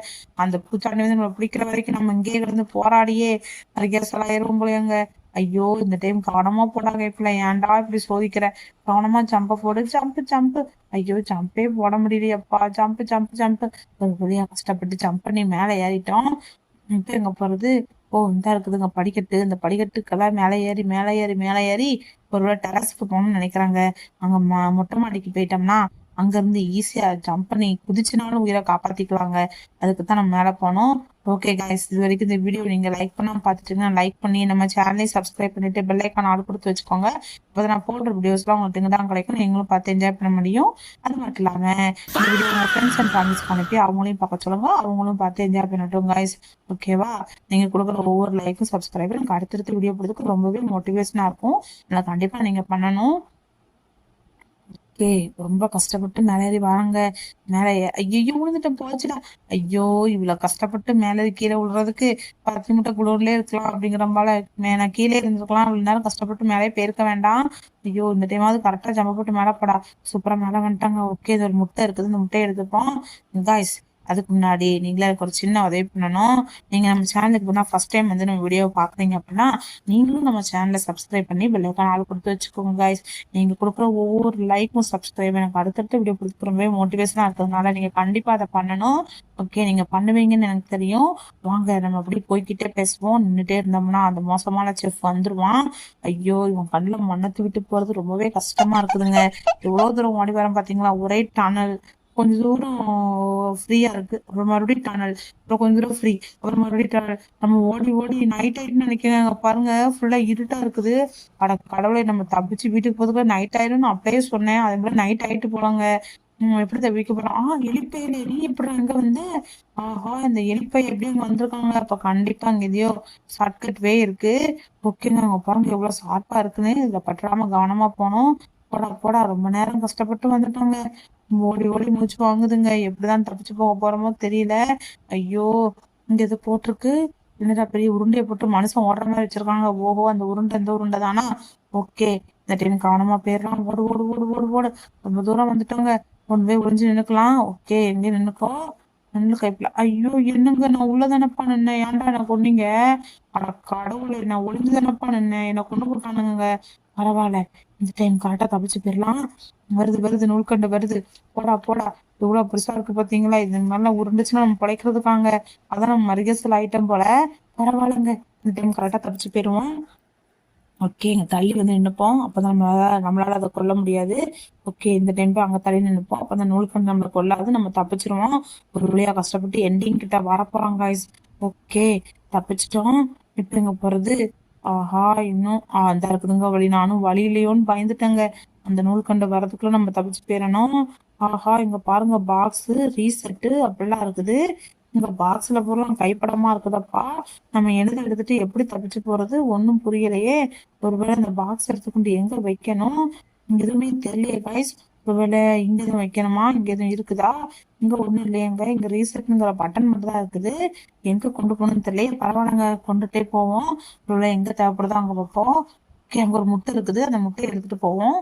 அந்த பூச்சாண்டி வந்து நம்ம பிடிக்கிற வரைக்கும் நம்ம இங்கேயே கிடந்து போராடியே அரிகேசலா ஏறுவோம் போலங்க. ஐயோ இந்த டைம் கவனமா போடா கேட்கல, ஏன்டா இப்படி சோதிக்கிற? கவனமா ஜம்ப போடு, ஜம்பு ஜம்பு. ஐயோ ஜம்பே போட முடியலையப்பா, ஜம்பு ஜம்பு ஜம்பு. ஒரு வழியா கஷ்டப்பட்டு ஜம்ப் பண்ணி மேல ஏறிட்டோம். இப்ப எங்க போறது? ஓ இந்த இருக்குதுங்க படிக்கட்டு. இந்த படிக்கட்டுக்கெல்லாம் மேல ஏறி ஒருவேளை டெரஸ்க்கு போகணும்னு நினைக்கிறாங்க. அங்க மொட்டை மாடிக்கு போயிட்டோம்னா அங்க இருந்து ஈஸியா ஜம்ப் பண்ணி குதிச்சுனாலும் உயிரை காப்பாத்திக்கலாங்க. அதுக்கு தான் நம்ம மேல போனோம். ஓகே கைஸ், இது வரைக்கும் இந்த வீடியோ நீங்க லைக் பண்ணாம பார்த்துட்டீங்கன்னா லைக் பண்ணி நம்ம சேனலையும் சப்ஸ்கிரைப் பண்ணிட்டு பெல் ஐக்கான் ஆல் கொடுத்து வச்சுக்கோங்க. இப்போ நான் போடுற வீடியோஸ்லாம் உங்களுக்கு தான் கிடைக்கும், நீங்களும் பார்த்து என்ஜாய் பண்ண முடியும். அது மட்டும் இல்லாம இந்த வீடியோ உங்க ஃப்ரெண்ட்ஸ் அண்ட் ஃபேமிலிஸ்க்கு அனுப்பி அவங்களையும் பார்க்க சொல்லுங்க, அவங்களும் பார்த்து என்ஜாய் பண்ணட்டும் கைஸ். ஓகேவா? நீங்க கொடுக்குற ஒவ்வொரு லைக்கும் சப்ஸ்கிரைபும் எனக்கு அடுத்தடுத்து வீடியோ போடுறதுக்கு ரொம்பவே மோட்டிவேஷனா இருக்கும். அதை கண்டிப்பா நீங்க பண்ணணும். ஓகே, ரொம்ப கஷ்டப்பட்டு மேலே ஏறி வராங்க. மேலே ஐயோ விழுந்துட்டேன், போச்சுடா. ஐயோ இவ்வளவு கஷ்டப்பட்டு மேலே கீழே விழுறதுக்கு 10 நிமிஷம் குளூர்லயே இருக்கலாம் அப்படிங்கிற போல நான் கீழே இருந்திருக்கலாம். இவ்வளவு நேரம் கஷ்டப்பட்டு மேலே போயிருக்க வேண்டாம். ஐயோ இந்த டைமாவது கரெக்டா ஜம்ப போட்டு மேலே போடா. சூப்பரா மேலே வந்துட்டாங்க. ஓகே, இது ஒரு முட்டை இருக்குது, இந்த முட்டையை எடுத்துப்போம் காய்ஸ். அதுக்கு முன்னாடி நீங்களே எனக்கு ஒரு சின்ன உதவி பண்ணணும். நீங்க நம்ம சேனலுக்கு போனா ஃபர்ஸ்ட் டைம் வந்து நம்ம வீடியோ பாக்குறீங்க அப்படின்னா நீங்களும் நம்ம சேனலை சப்ஸ்கிரைப் பண்ணி பெல் ஐக்கான் ஆல் கொடுத்து வச்சுக்கோங்க கைஸ். நீங்க கொடுக்குற ஒவ்வொரு லைக்கும் சப்ஸ்கிரைப் எனக்கு அடுத்தடுத்த வீடியோ கொடுத்து ரொம்பவே மோட்டிவேஷனா இருக்கிறதுனால நீங்க கண்டிப்பா அதை பண்ணணும். ஓகே, நீங்க பண்ணுவீங்கன்னு எனக்கு தெரியும். வாங்க நம்ம அப்படி போய்கிட்டே பேசுவோம். நின்றுட்டே இருந்தோம்னா அந்த மோசமான செஃப் வந்துருவான். ஐயோ இவன் கண்ணுல மண்ணத்து விட்டு போறது ரொம்பவே கஷ்டமா இருக்குதுங்க. எவ்வளவு தூரம் ஓடி வரேன் பாத்தீங்களா? ஒரே டனல், கொஞ்ச தூரம் ஃப்ரீயா இருக்கு, அப்புறம் மறுபடியும் டனல், அப்புறம் கொஞ்ச தூரம் ஃப்ரீ, அப்புறம் மறுபடியும் டனல். நம்ம ஓடி ஓடி நைட் ஆயிட்டுன்னு நினைக்கிறேன். பாருங்க ஃபுல்லா இருட்டா இருக்குது. அட கடவுளை, நம்ம தப்பிச்சு வீட்டுக்கு போறதுக்குள்ள நைட் ஆயிடும்னு அப்பயே சொன்னேன். அதே மாதிரி நைட் ஆயிட்டு போறாங்க. எப்படி தவிக்க போறோம்? எலிப்பையில நீ எப்படி அங்க வந்து? ஆஹா, இந்த எலிப்பை எப்படி அங்க வந்திருக்காங்க? அப்ப கண்டிப்பா அங்க எதையோ ஷார்ட்கட் வே இருக்கு. ஓகேங்க, அங்க பாருங்க எவ்வளவு ஷார்ப்பா இருக்குன்னு. இதுல பற்றாம கவனமா போனோம். போடா போடா, ரொம்ப நேரம் கஷ்டப்பட்டு வந்துட்டோங்க. ஓடி ஓடி மூச்சு வாங்குதுங்க. எப்படிதான் தப்பிச்சு போக போறோமோ தெரியல. ஐயோ, இங்க இது போட்டிருக்கு. என்னடா பெரிய உருண்டையை போட்டு மனுஷன் ஓடுற மாதிரி வச்சிருக்காங்க. ஓஹோ, அந்த உருண்டை இந்த உருண்டை தானா? ஓகே, இந்த டைம் கவனமா போயிடலாம். ஓடு ஓடு ஓடு ஓடு ஓடு. ரொம்ப தூரம் வந்துட்டோங்க. ஒன்று போய் ஒளிஞ்சு நின்னுக்கலாம். ஓகே, எங்க நின்னுக்கோ? நின்னு கைப்பில. ஐயோ என்னங்க, நான் உள்ளதானப்பா நின்னேன். ஏன்டா என்ன கொன்னீங்க? அட கடவுளை, நான் ஒளிஞ்சு தானப்பா நின்னேன். என்ன கொண்டு போட்டானுங்க. பரவாயில்ல, இந்த டைம் கரெக்டா தப்பிச்சு போயிடலாம். வருது வருது, நூல்கண்டு வருது. போடா போடா. இவ்வளவு பெருசா இருக்கு பாத்தீங்களா? இது நல்லா உருண்டுச்சுன்னா நம்ம பிழைக்கிறதுக்காங்க. அதான் நம்ம மரிகசல் ஐட்டம் போல. பரவாயில்லைங்க, இந்த டைம் கரெக்டா தப்பிச்சு போயிருவோம். ஓகே, இங்க தள்ளி வந்து நின்னுப்போம். அப்பதான் நம்மளால அதை கொல்ல முடியாது. ஓகே, இந்த டைம் போய் அங்க தள்ளி நின்னுப்போம். அப்பதான் நூல்கண்டு நம்மளை கொல்லாது, நம்ம தப்பிச்சிருவோம். ஒரு வழியா கஷ்டப்பட்டு எண்டிங் கிட்ட வரப்போறோம் guys. ஓகே, தப்பிச்சிட்டோம். இப்ப எங்க போறது? ஆஹா, இன்னும் அந்த இருக்குதுங்க வழி. நானும் வழி இல்லையோன்னு பயந்துட்டேங்க. அந்த நூல்கண்டு வரதுக்குள்ள நம்ம தப்பிச்சு போயிடணும். ஆஹா, இங்க பாருங்க, பாக்ஸ் ரீசெட்டு அப்படிலாம் இருக்குது. இங்க பாக்ஸ்ல பொருளாம் கைப்படமா இருக்குதப்பா. நம்ம எழுத எடுத்துட்டு எப்படி தப்பிச்சு போறது ஒன்னும் புரியலையே. ஒருவேளை இந்த பாக்ஸ் எடுத்துக்கொண்டு எங்க வைக்கணும்? இங்க எதுவுமே தெரியலையே கைஸ். ஒருவேளை இங்க எதுவும் வைக்கணுமா? இங்க எதுவும் இருக்குதா? இங்க ஒண்ணும் இல்லையங்க. இங்க ரீசெட்ங்கிற பட்டன் மட்டும் தான் இருக்குது. எங்க கொண்டு போகணும்னு தெரியல. பரவாயில்லங்க, கொண்டுட்டே போவோம். ஒருவேளை எங்க தேவைப்படுதோ அங்க வைப்போம். ஓகே, அங்க ஒரு முட்டை இருக்குது, அந்த முட்டையை எடுத்துட்டு போவோம்.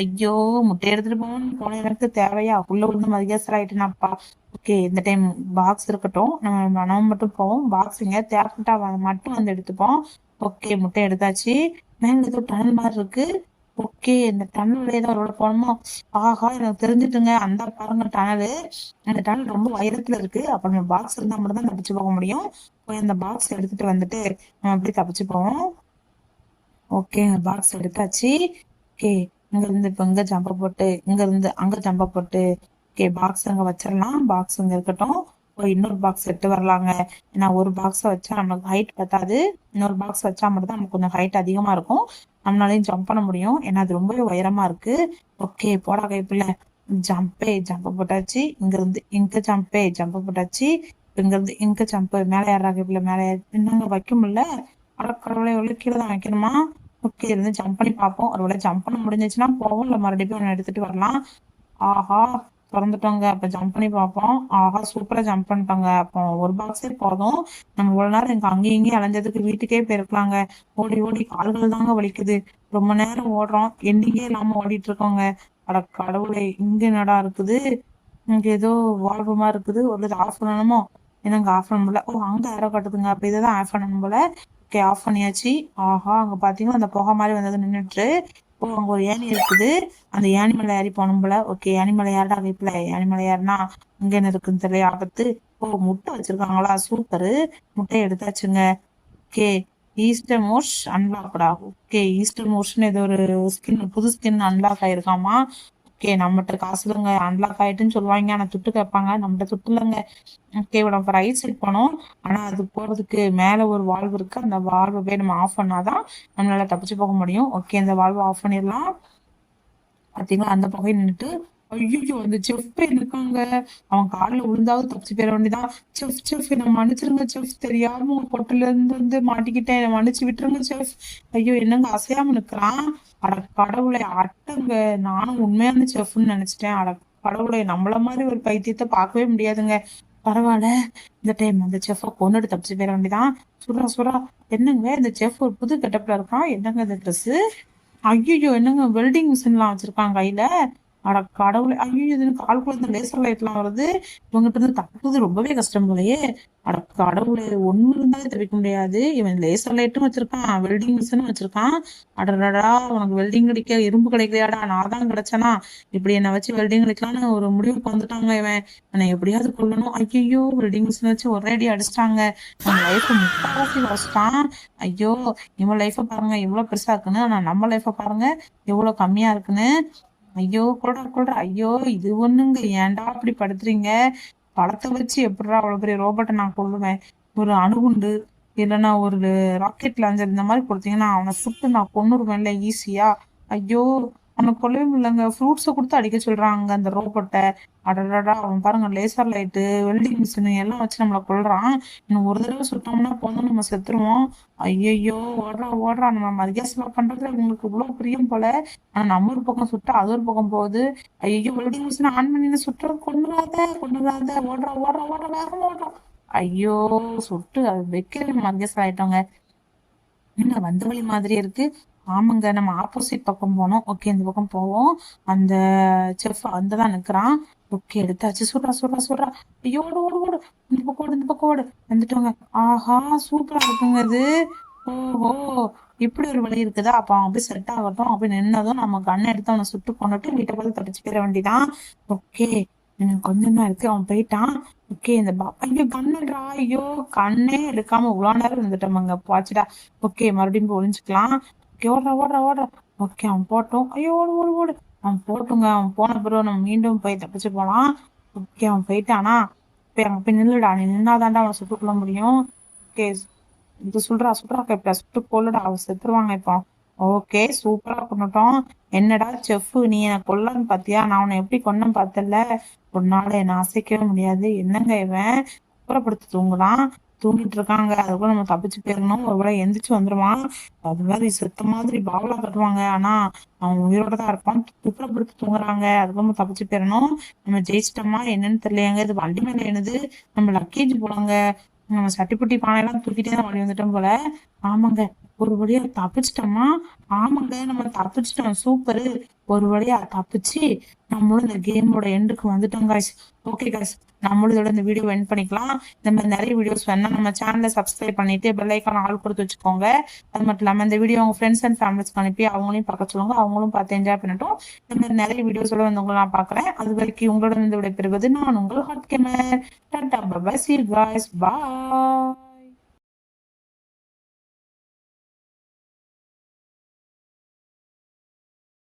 ஐயோ, முட்டை எடுத்துட்டு போகணும்னு போன எனக்கு தேவையா? உள்ள உள்ள மதியாசர் ஆயிட்டுனாப்பா. ஓகே, இந்த டைம் பாக்ஸ் இருக்கட்டும். நம்ம மட்டும் போவோம். பாக்ஸ் எங்க தேவைப்பட்டா மட்டும் வந்து எடுத்துப்போம். ஓகே, முட்டை எடுத்தாச்சு. மேல ஏதோ டனல் மாதிரி இருக்கு. ஓகே, இந்த டனல் ஏதோ அவரோட போனோமோ? ஆஹா, எனக்கு தெரிஞ்சுட்டுங்க. அந்த பாருங்க டனலு. அந்த டனல் ரொம்ப உயரத்துல இருக்கு. அப்ப நம்ம பாக்ஸ் இருந்தா மட்டும் தான் தப்பிச்சு போக முடியும். போய் அந்த பாக்ஸ் எடுத்துட்டு வந்துட்டு நம்ம அப்படி தப்பிச்சு போவோம். ஓகே, பாக்ஸ் எடுத்தாச்சு. ஓகே, இங்க இருந்து இப்ப இங்க ஜம்ப போட்டு இங்க இருந்து அங்க ஜம்ப போட்டு ஓகே, பாக்ஸ் அங்க வச்சிடலாம். பாக்ஸ் இங்க இருக்கட்டும். இன்னொரு பாக்ஸ் எடுத்து வரலாங்க. ஏன்னா ஒரு பாக்ஸ் வச்சா நமக்கு ஹைட் பத்தாது. இன்னொரு பாக்ஸ் வச்சா மட்டும் தான் நமக்கு கொஞ்சம் ஹைட் அதிகமா இருக்கும். நம்மளாலையும் ஜம்ப் பண்ண முடியும். ஏன்னா அது ரொம்பவே உயரமா இருக்கு. ஓகே, போடா கைப்பில்ல. ஜம்ப் போட்டாச்சு. இங்க இருந்து இங்க ஜம்ப் போட்டாச்சு. இங்க இருந்து இங்க ஜம்ப். மேல ஏறா கைப்பில்ல, மேல என்னங்க வைக்க முடியல. அடக்கடவுளை எவ்வளவு கீழே தான் வைக்கணுமா? ஓகே, இருந்து ஜம்ப் பண்ணி பார்ப்போம். ஒருவேளை ஜம்ப் பண்ண முடிஞ்சிச்சுன்னா போவோம், இல்லை மறுபடியும் ஒன்று எடுத்துட்டு வரலாம். ஆஹா, திறந்துட்டோங்க. அப்ப ஜம்ப் பண்ணி பார்ப்போம். ஆஹா, சூப்பரா ஜம்ப் பண்ணிட்டோங்க. அப்போ ஒரு பாக்ஸே போதும். நம்ம இவ்வளவு நேரம் இங்க அங்கேயும் இங்கேயும் அலைஞ்சதுக்கு வீட்டுக்கே போயிருக்கலாங்க. ஓடி ஓடி கால்கள் தாங்க வலிக்குது. ரொம்ப நேரம் ஓடுறோம், எண்ணிக்கே இல்லாம ஓடிட்டு இருக்கோங்க. அட கடவுளை, இங்க என்னடா இருக்குது? இங்க ஏதோ வால்வு மாதிரி இருக்குது. ஒரு ஆஃப் பண்ணணுமோ? என்னங்க ஆஃப் பண்ண முடியல. ஓ, அங்க ஏரோ கட்டுதுங்க. அப்ப இதைதான் ஆஃப் பண்ணணும் போல. ஓகே, ஆஃப் பண்ணியாச்சு. ஆஹா, அங்க பாத்தீங்கன்னா அந்த புகை மாதிரி வந்தது நின்றுட்டு. ஓ, அங்க ஒரு ஏணி இருக்குது. அந்த ஏணி மேல ஏறி போகணும் போல. ஓகே, ஏணி மேல ஏறடா கைப்பில. ஏணி மேல ஏறினா இங்க என்ன இருக்குன்னு தெரியல. ஆபத்து. ஓ, முட்டை வச்சிருக்காங்களா? சூப்பரு. முட்டையை எடுத்தாச்சுங்க. ஓகே, ஈஸ்டர் மோஷ் அன்லாக்டா. ஓகே, ஈஸ்டர் மோஷன் ஏதோ ஒரு ஸ்கின், புது ஸ்கின் அன்லாக் ஆயிருக்காமா. ஓகே, நம்மகிட்ட காசு இல்லைங்க, அன்லாக் ஆயிட்டுன்னு சொல்லுவாங்க. ஆனா துட்டு கேட்பாங்க, நம்மகிட்ட துட்டு இல்லைங்க. ஓகே, நம்ம ரைட் சைட் போனோம். ஆனா அது போறதுக்கு மேல ஒரு வால்வு இருக்கு. அந்த வால்வை போய் நம்ம ஆஃப் பண்ணாதான் நம்மளால தப்பிச்சு போக முடியும். ஓகே, அந்த வால்வை ஆஃப் பண்ணிடலாம். பாத்தீங்களா, அந்த பக்கம் நின்னுட்டு ஐயோ அந்த செஃப் பையன் இருக்காங்க. அவன் காலில் விழுந்தாவது தப்பிச்சு போயிட வேண்டியதான். செஃப் செஃப் என்ன மன்னிச்சிருங்க செஃப், தெரியாம உங்க பொட்டுல இருந்து மாட்டிக்கிட்டேன், என்னை மன்னிச்சு விட்டுருங்க செஃப். ஐயோ என்னங்க அசையாம நிக்கிறான். அட கடவுளை அட்டங்க, நானும் உண்மையான செஃப்னு நினைச்சிட்டேன். அட கடவுளை, நம்மள மாதிரி ஒரு பைத்தியத்தை பார்க்கவே முடியாதுங்க. பரவாயில்ல, இந்த டைம் அந்த செஃப்பை கொண்டுட்டு தப்பிச்சு போயிட வேண்டியதான். சுரா சுரா, என்னங்க இந்த செஃப் ஒரு புது கெட்டப்ல இருக்கான். என்னங்க இந்த ட்ரெஸ்? ஐயோ என்னங்க வெல்டிங் மிஷின்லாம் வச்சிருக்காங்க கையில. அட கடவுளே, ஐயோ இதுன்னு கால்குள்ள இந்த லேசர் லைட் எல்லாம் வருது. இவங்கிட்ட இருந்து தப்புறது ரொம்பவே கஷ்டம் போலயே. அட கடவுளே, ஒண்ணு இருந்தாலே தப்பிக்க முடியாது. இவன் லேசர் லைட்டும் வச்சிருக்கான், வெல்டிங் மிஷினும் வச்சிருக்கான். அடடா, உனக்கு வெல்டிங் கிடைக்க இரும்பு கிடைக்கலையாடா, நான் தான் கிடைச்சனா. இப்படி என்னை வச்சு வெல்டிங் கிடைக்கலாம்னு ஒரு முடிவுக்கு வந்துட்டாங்க. இவன் என்னை எப்படியாவது கொல்லணும். ஐயோ, வெல்டிங் மிஷின் வச்சு ஒரே அடி அடிச்சிட்டாங்க. அவன் லைஃப் முக்காவாசி வச்சிட்டான். ஐயோ, இவன் லைஃப பாருங்க எவ்வளவு பெருசா இருக்குன்னு, ஆனா நம்ம லைஃப பாருங்க எவ்வளவு கம்மியா இருக்குன்னு. ஐயோ கொல்றா கொல்றா, ஐயோ இது ஒண்ணுங்க, ஏன்டா அப்படி படுத்துறீங்க? படத்தை வச்சு எப்படிடா அவ்வளவு பெரிய ரோபோட்டை நான் கொல்லுவேன்? ஒரு அணுகுண்டு இல்லைன்னா ஒரு ராக்கெட் லாஞ்சர் இந்த மாதிரி கொடுத்தீங்கன்னா அவனை சுட்டு நான் கொன்னுருவேன்ல ஈஸியா. ஐயோ, அவனை கொல்லவே முடியலங்க. ஃப்ரூட்ஸை கொடுத்து அடிக்க சொல்றாங்க அந்த ரோபோட்டை. அடடா, அவன் பாருங்க லேசர் லைட்டு வெல்டிங் மிஷின் எல்லாம் வச்சு நம்மளை கொல்றான். இன்னும் ஒரு தடவை சுட்டோம்னா போதும், நம்ம செத்துருவோம். ஐயோ, ஓடுறா ஓடுறா, நம்ம மரியாதை பண்றதுல உங்களுக்கு இவ்வளவு பிரியம் போல. ஆனா நம்ம ஒரு பக்கம் சுட்டா அது ஒரு பக்கம் போகுது. ஐயோ, வெல்டிங் மிஷின் ஆன் பண்ணி சுட்டுற, கொண்டுறாத, ஓடுறா ஓடுறா ஓடுறா, வேகமா ஓடுறா. ஐயோ, சுட்டு அது வைக்கிற மரியாதை ஆயிட்டோங்க. என்ன வந்த வழி மாதிரி இருக்கு. ஆமாங்க, நம்ம ஆப்போசிட் பக்கம் போனோம். ஓகே, இந்த பக்கம் போவோம். அந்த செஃப் அங்கதான் நிக்கிறான். ஓகே, எடுத்தாச்சு. சுடுறா சுடுறா சுடுறா. ஐயோ, ஓடு ஓடு ஓடு, இந்த பக்கம் ஓடு, இந்த பக்கம் ஓடு. வந்துட்டோங்க. ஆஹா, சூப்பரா இருக்குங்க இது. ஓஹோ, இப்படி ஒரு வழி இருக்குதா? அப்ப அவன் போய் செட் ஆகட்டும். அப்படி நின்னதும் நம்ம கண்ணை எடுத்து அவனை சுட்டு கொண்டுட்டு வீட்டை போய் தப்பிச்சு போயிட வேண்டியதான். ஓகே, கொஞ்சம் தான் இருக்கு, அவன் போயிட்டான். ஓகே, இந்த ஐயோ கண்ணுடா, ஐயோ கண்ணே எடுக்காம இவ்வளோ நேரம் இருந்துட்டோமாங்க, போச்சுடா. ஓகே, மறுபடியும் போய் ஒளிஞ்சுக்கலாம். ஓகே, ஓடுறா ஓடுறா ஓடுறா. ஓகே, அவன் போட்டோம். ஐயோ ஓடு ஓடு ஓடு. அவன் போட்டுங்க, அவன் போன பிறகு நம்ம மீண்டும் போய் தப்பிச்சு போலாம். ஓகே, அவன் போயிட்டானா? போய் அங்க போய் நில்லுடா, நீ நின்னாதான்டா அவனை சுட்டுக்கொள்ள முடியும். ஓகே, இது சொல்றா சுடுறா, கேப்டா சுட்டு கொல்லுடா, அவன் செத்துருவாங்க இப்போ. ஓகே, சூப்பரா கொண்டுட்டோம். என்னடா செஃப், நீ என்ன கொல்லன்னு பாத்தியா? நான் உன்னை எப்படி கொன்னேன்னு பார்த்தல. ஒரு நாள் என்ன அசைக்கவே முடியாது. என்னங்க இவன் குப்புறப்படுத்தி தூங்குறான், தூங்கிட்டு இருக்காங்க. அதுக்குள்ள நம்ம தப்பிச்சு போயிடணும். ஒருவேளை எந்திரிச்சு வந்துருவான். அது மாதிரி செத்த மாதிரி பாவலா கட்டுவாங்க, ஆனா அவன் உயிரோட தான் இருப்பான். குப்புறப்படுத்தி தூங்குறாங்க, அதுக்குள்ள நம்ம தப்பிச்சு போயிடணும். நம்ம ஜெயிச்சிட்டோமா என்னன்னு தெரியலையாங்க. இது வண்டி மேல என்னது, நம்ம லக்கேஜ் போலாங்க. நம்ம சட்டிப்புட்டி பானையெல்லாம் தூக்கிட்டே தான் வழி வந்துட்டோம் போல. ஆமாங்க, ஒரு வழியா தப்பிச்சிட்டோமா? ஆமாங்க, நம்ம தப்பிச்சிட்டோம், சூப்பரு. ஒரு வழியா தப்பிச்சு நம்மளும் இந்த கேமோட எண்டுக்கு வந்துட்டோம் காய்ஸ். ஓகே காய்ஸ், நம்மளும் இதோட இந்த வீடியோ எண்ட் பண்ணிக்கலாம். இந்த மாதிரி நிறைய வீடியோஸ் வேணா நம்ம சேனலை சப்ஸ்கிரைப் பண்ணிட்டு பெல் ஐக்கான் ஆல் கொடுத்து வச்சுக்கோங்க. அது மட்டும் இல்லாமல் இந்த வீடியோ உங்க ஃப்ரெண்ட்ஸ் அண்ட் ஃபேமிலிஸ்க்கு அனுப்பி அவங்களையும் பார்க்க சொல்லுங்க, அவங்களும் பார்த்து என்ஜாய் பண்ணட்டும். இந்த மாதிரி நிறைய வீடியோஸோட வந்து உங்களை நான் பார்க்குறேன். அது வரைக்கும் உங்களோட இந்த விடைபெறுவது நான் உங்கள் ஹாட் கேமர். டாடா bye bye, see you guys, bye.